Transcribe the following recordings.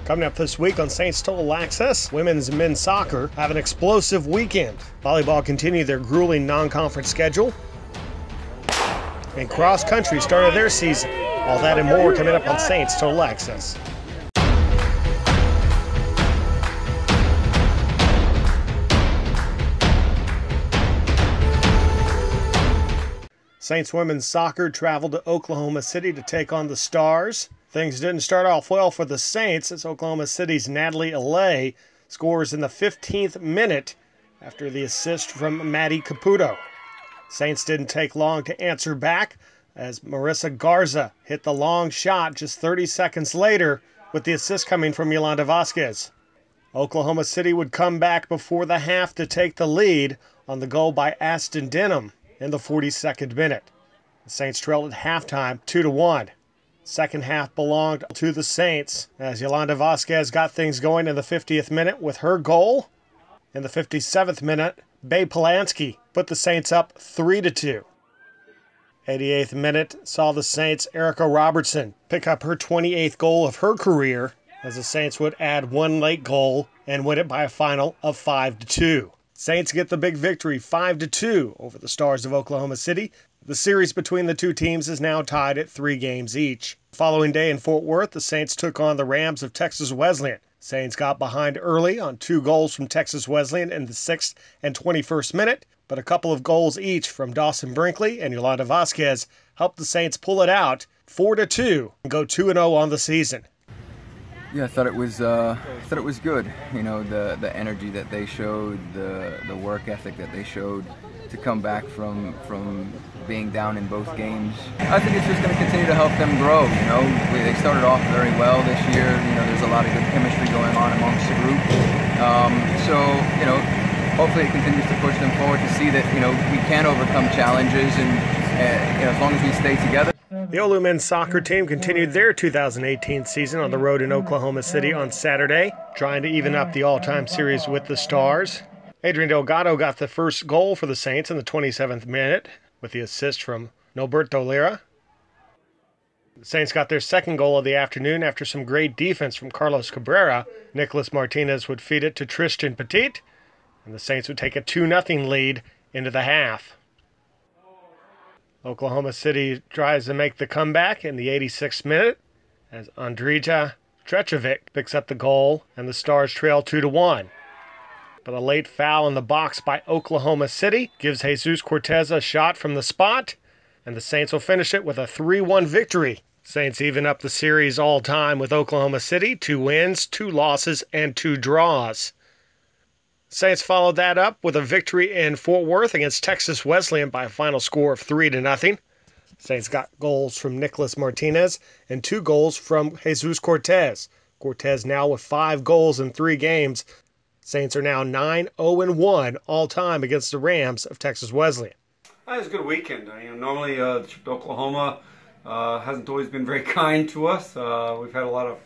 Coming up this week on Saints Total Access, women's and men's soccer have an explosive weekend. Volleyball continued their grueling non-conference schedule. And cross country started their season. All that and more coming up on Saints Total Access. Saints women's soccer traveled to Oklahoma City to take on the Stars. Things didn't start off well for the Saints as Oklahoma City's Natalie Allais scores in the 15th minute after the assist from Maddie Caputo. Saints didn't take long to answer back as Marissa Garza hit the long shot just 30 seconds later with the assist coming from Yolanda Vasquez. Oklahoma City would come back before the half to take the lead on the goal by Aston Denham in the 42nd minute. The Saints trailed at halftime 2-1. Second half belonged to the Saints as Yolanda Vasquez got things going in the 50th minute with her goal. In the 57th minute, Bae Polanski put the Saints up 3-2. 88th minute saw the Saints' Erica Robertson pick up her 28th goal of her career as the Saints would add one late goal and win it by a final of 5-2. Saints get the big victory 5-2 over the Stars of Oklahoma City. The series between the two teams is now tied at 3 games each. The following day in Fort Worth, the Saints took on the Rams of Texas Wesleyan. Saints got behind early on 2 goals from Texas Wesleyan in the 6th and 21st minute, but a couple of goals each from Dawson Brinkley and Yolanda Vasquez helped the Saints pull it out 4-2 and go 2-0 on the season. Yeah, I thought it was good. You know, the energy that they showed, the work ethic that they showed to come back from being down in both games. I think it's just going to continue to help them grow. You know, they started off very well this year. You know, there's a lot of good chemistry going on amongst the group. So you know, hopefully it continues to push them forward to see that we can overcome challenges and as long as we stay together. The OLLU men's soccer team continued their 2018 season on the road in Oklahoma City on Saturday, trying to even up the all-time series with the Stars. Adrian Delgado got the first goal for the Saints in the 27th minute with the assist from Norberto Lira. The Saints got their second goal of the afternoon after some great defense from Carlos Cabrera. Nicholas Martinez would feed it to Tristan Petit, and the Saints would take a 2-0 lead into the half. Oklahoma City tries to make the comeback in the 86th minute as Andrija Trechovic picks up the goal and the Stars trail 2-1. But a late foul in the box by Oklahoma City gives Jesus Cortez a shot from the spot, and the Saints will finish it with a 3-1 victory. Saints even up the series all time with Oklahoma City, 2 wins, 2 losses, and 2 draws. Saints followed that up with a victory in Fort Worth against Texas Wesleyan by a final score of 3-0. Saints got goals from Nicholas Martinez and 2 goals from Jesus Cortez. Cortez now with 5 goals in 3 games. Saints are now 9-0-1 all-time against the Rams of Texas Wesleyan. It was a good weekend. Normally the trip to Oklahoma hasn't always been very kind to us. We've had a lot of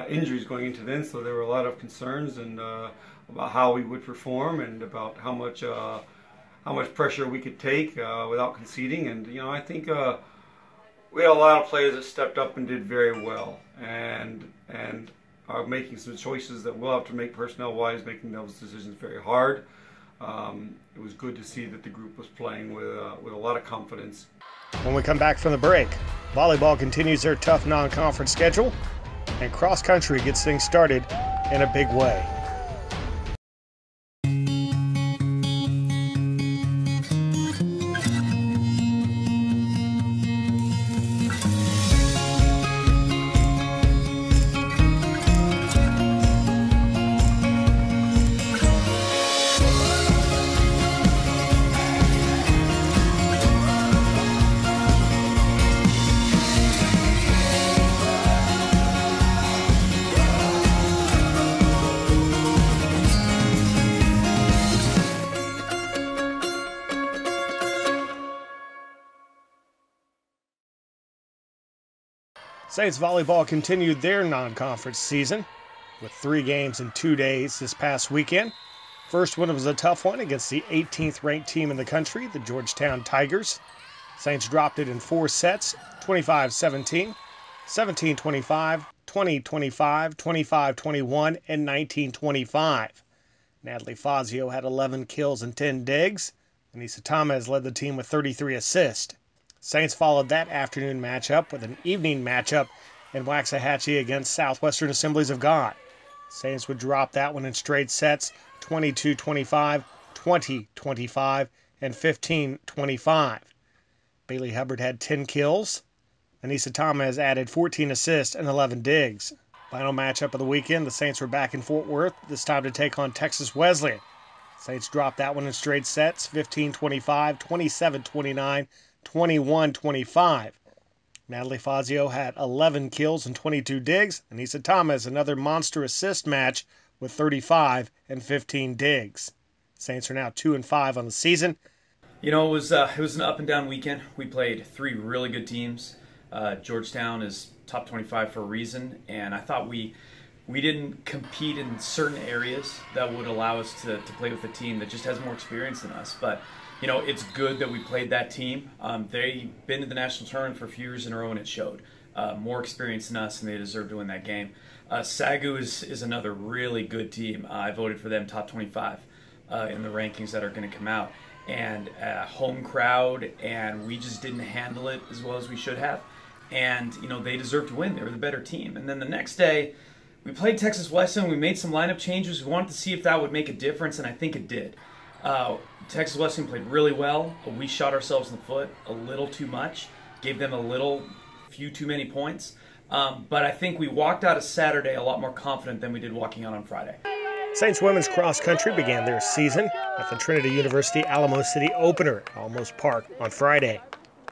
injuries going into then, so there were a lot of concerns and about how we would perform and about how much pressure we could take without conceding. And I think we had a lot of players that stepped up and did very well, and are making some choices that we'll have to make personnel-wise, making those decisions very hard. It was good to see that the group was playing with a lot of confidence. When we come back from the break, volleyball continues their tough non-conference schedule, and cross-country gets things started in a big way. Saints volleyball continued their non-conference season with 3 games in 2 days this past weekend. First one was a tough one against the 18th ranked team in the country, the Georgetown Tigers. Saints dropped it in 4 sets, 25-17, 17-25, 20-25, 25-21, and 19-25. Natalie Fazio had 11 kills and 10 digs. Anissa Thomas led the team with 33 assists. Saints followed that afternoon matchup with an evening matchup in Waxahachie against Southwestern Assemblies of God. Saints would drop that one in straight sets, 22-25, 20-25, and 15-25. Bailey Hubbard had 10 kills. Anissa Thomas added 14 assists and 11 digs. Final matchup of the weekend, the Saints were back in Fort Worth, this time to take on Texas Wesleyan. Saints dropped that one in straight sets, 15-25, 27-29, 21-25. Natalie Fazio had 11 kills and 22 digs. Anissa Thomas, another monster assist match with 35 and 15 digs. Saints are now 2-5 on the season. You know, it was an up and down weekend. We played 3 really good teams. Georgetown is top 25 for a reason, and I thought we didn't compete in certain areas that would allow us to play with a team that just has more experience than us. But you know, it's good that we played that team. They've been to the national tournament for a few years in a row, and it showed. More experience than us, and they deserve to win that game. SAGU is another really good team. I voted for them top 25 in the rankings that are going to come out. And home crowd, and we just didn't handle it as well as we should have. And, you know, they deserve to win. They were the better team. And then the next day, we played Texas Wesleyan. We made some lineup changes. We wanted to see if that would make a difference, and I think it did. Texas Wesleyan played really well. We shot ourselves in the foot a little too much, gave them a few too many points. But I think we walked out of Saturday a lot more confident than we did walking out on Friday. Saints women's cross country began their season at the Trinity University Alamo City Opener at Alamos Park on Friday.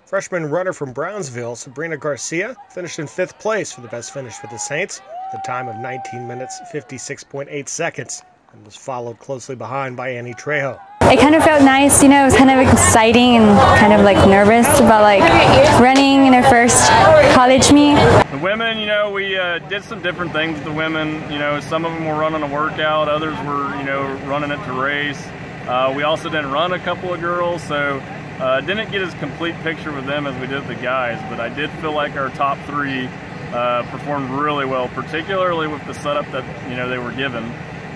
Freshman runner from Brownsville, Sabrina Garcia, finished in 5th place for the best finish for the Saints, at a time of 19 minutes, 56.8 seconds, and was followed closely behind by Annie Trejo. It kind of felt nice, you know, it was kind of exciting and kind of like nervous about like running in our first college meet. The women, you know, we did some different things with the women. You know, some of them were running a workout, others were, you know, running it to race. We also didn't run a couple of girls, so didn't get as complete picture with them as we did the guys, but I did feel like our top 3 performed really well, particularly with the setup that, you know, they were given.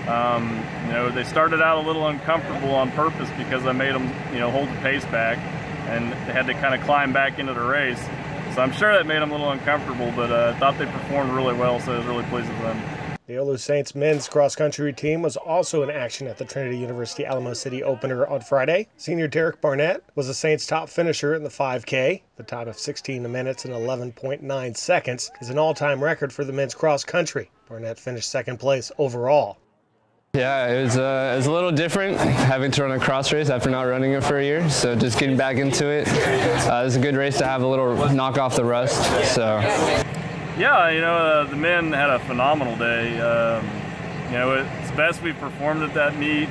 You know, they started out a little uncomfortable on purpose because I made them, you know, hold the pace back, and they had to kind of climb back into the race. So I'm sure that made them a little uncomfortable, but I thought they performed really well, so I was really pleased with them. The OLLU Saints men's cross-country team was also in action at the Trinity University Alamo City Opener on Friday. Senior Derek Barnett was the Saints' top finisher in the 5K. The time of 16 minutes and 11.9 seconds is an all-time record for the men's cross-country. Barnett finished 2nd place overall. Yeah, it was a little different having to run a cross race after not running it for a year, so just getting back into it. It was a good race to have a little knock off the rust. So. Yeah, you know, the men had a phenomenal day. You know, it's best we performed at that meet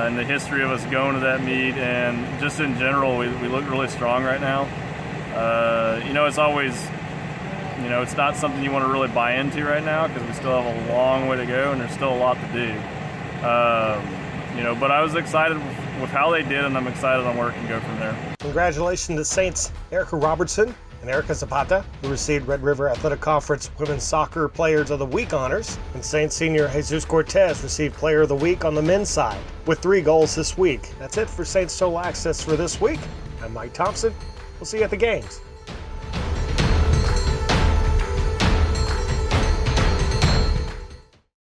in the history of us going to that meet, and just in general, we look really strong right now. You know, it's always, you know, it's not something you want to really buy into right now because we still have a long way to go and there's still a lot to do. You know, but I was excited with how they did, and I'm excited on where it can go from there. Congratulations to Saints Erica Robertson and Erica Zapata, who received Red River Athletic Conference Women's Soccer Players of the Week honors, and Saints senior Jesus Cortez received Player of the Week on the men's side with 3 goals this week. That's it for Saints Total Access for this week. I'm Mike Thompson. We'll see you at the games.